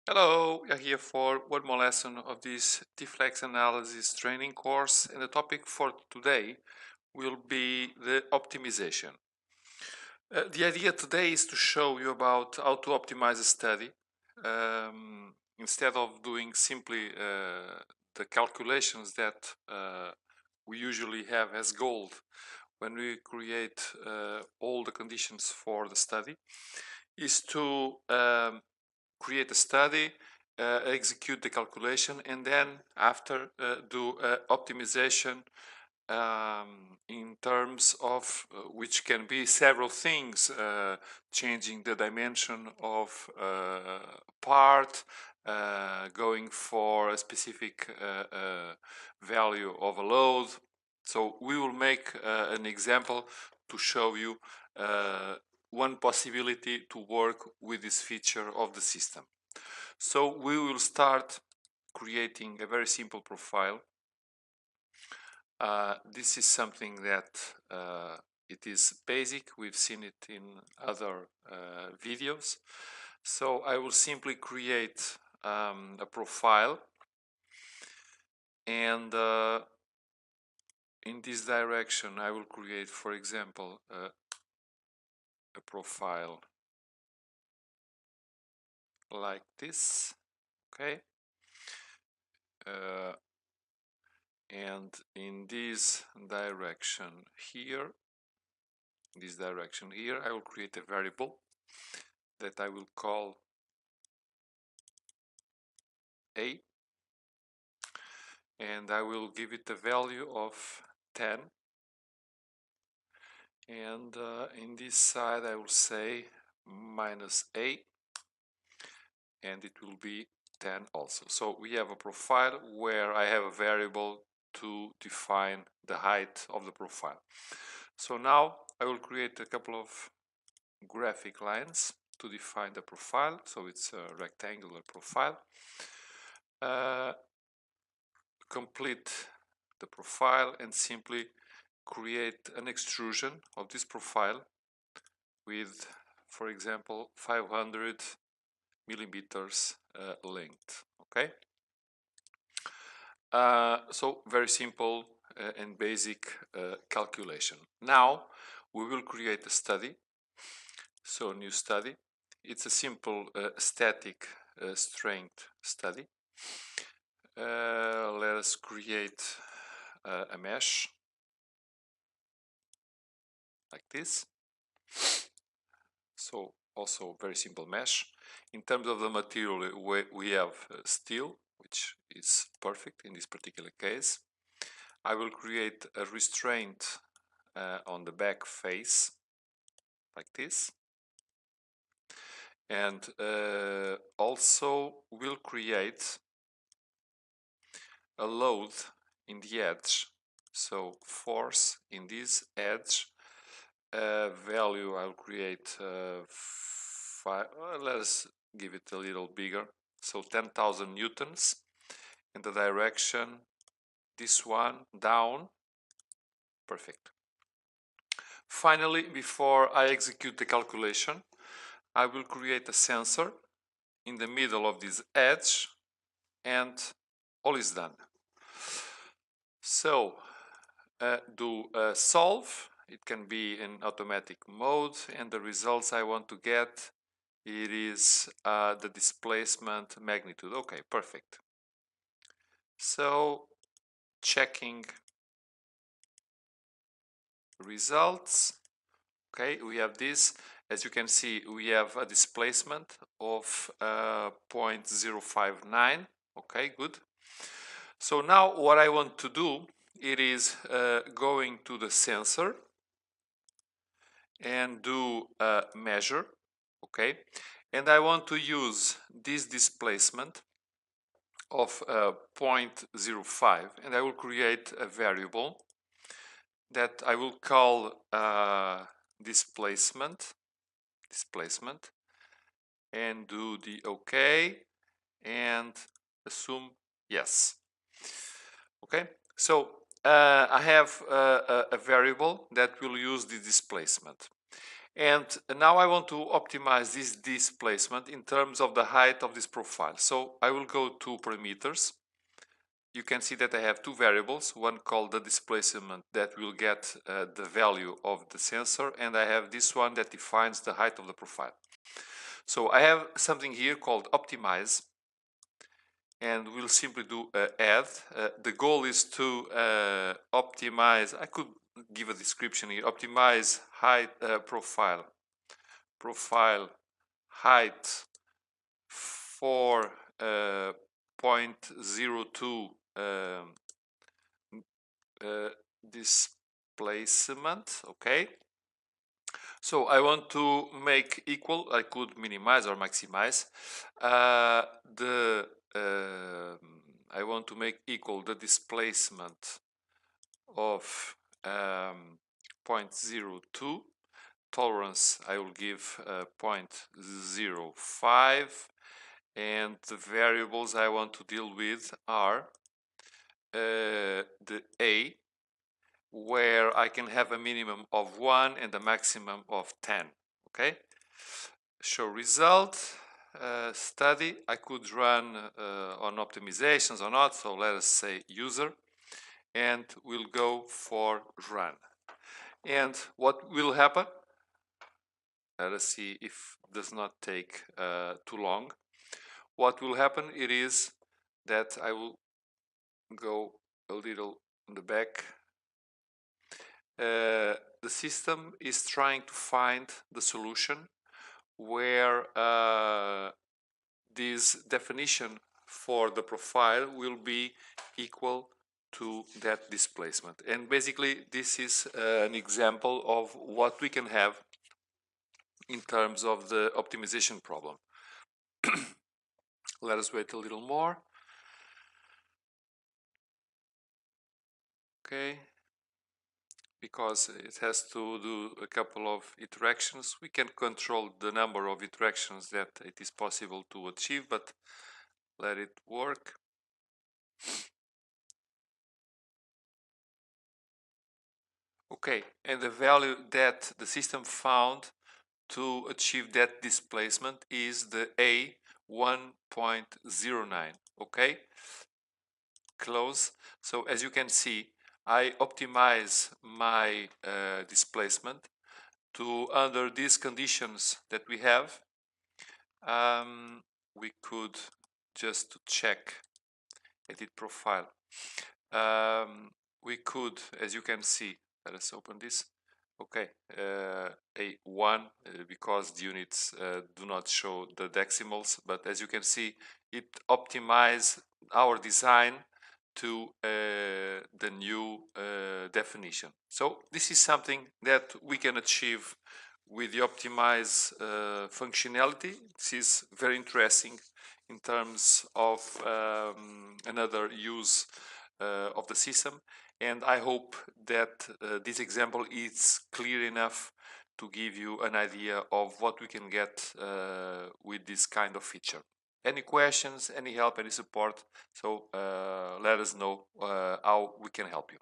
Hello, we are here for one more lesson of this T-FLEX analysis training course, and the topic for today will be the optimization. The idea today is to show you about how to optimize a study instead of doing simply the calculations that we usually have as goal when we create all the conditions for the study, is to create a study, execute the calculation, and then after do optimization in terms of which can be several things, changing the dimension of part, going for a specific value of a load. So we will make an example to show you one possibility to work with this feature of the system. So we will start creating a very simple profile. This is something that it is basic. We've seen it in other videos. So I will simply create a profile, and in this direction I will create, for example, a profile like this. Okay. And in this direction here, I will create a variable that I will call A, and I will give it a value of 10, and in this side I will say minus A, and it will be 10 also. So we have a profile where I have a variable to define the height of the profile. So now I will create a couple of graphic lines to define the profile. So it's a rectangular profile. Complete the profile and simply create an extrusion of this profile with, for example, 500 millimeters length. Okay. So very simple and basic calculation. Now we will create a study. So new study. It's a simple static strength study. Let us create a mesh like this. So also very simple mesh. In terms of the material, we have steel, which is perfect in this particular case. I will create a restraint on the back face like this, and also will create a load in the edge. So force in this edge value I'll create let us give it a little bigger, so 10,000 newtons in the direction, this one down. Perfect. Finally, before I execute the calculation, I will create a sensor in the middle of this edge, and all is done. So do solve. It can be in automatic mode, and the results I want to get, it is the displacement magnitude. Okay, perfect. So checking results. Okay, we have this. As you can see, we have a displacement of 0.059. Okay, good. So now what I want to do, it is going to the sensor and do a measure. Okay, and I want to use this displacement of 0.05, and I will create a variable that I will call displacement, and do the OK and assume yes. Okay, so I have a variable that will use the displacement, And now I want to optimize this displacement in terms of the height of this profile. So I will go to parameters. You can see that I have two variables, one called the displacement that will get the value of the sensor, and I have this one that defines the height of the profile. So I have something here called optimize, and we'll simply do add. The goal is to optimize, I could give a description here, optimize height profile height for 0.02 displacement. Okay, so I want to make equal, I could minimize or maximize I want to make equal the displacement of 0.02. Tolerance I will give 0.05, and the variables I want to deal with are the A, where I can have a minimum of 1 and a maximum of 10. Okay, show result. Study, I could run on optimizations or not, so let us say user, and we'll go for run. And what will happen? Let us see if it does not take too long. What will happen, it is that I will go a little in the back. The system is trying to find the solution where this definition for the profile will be equal to that displacement. And basically this is an example of what we can have in terms of the optimization problem. Let us wait a little more. Okay, because it has to do a couple of iterations. We can control the number of iterations that it is possible to achieve, but let it work. Okay, and the value that the system found to achieve that displacement is the A 1.09. Okay, close. So as you can see, I optimize my displacement to under these conditions that we have. We could just to check edit profile. We could, as you can see, let us open this. Okay, A1 because the units do not show the decimals, but as you can see, it optimized our design to the new definition. So this is something that we can achieve with the optimize functionality. This is very interesting in terms of another use of the system, and I hope that this example is clear enough to give you an idea of what we can get with this kind of feature. Any questions, any help, any support, so let us know how we can help you.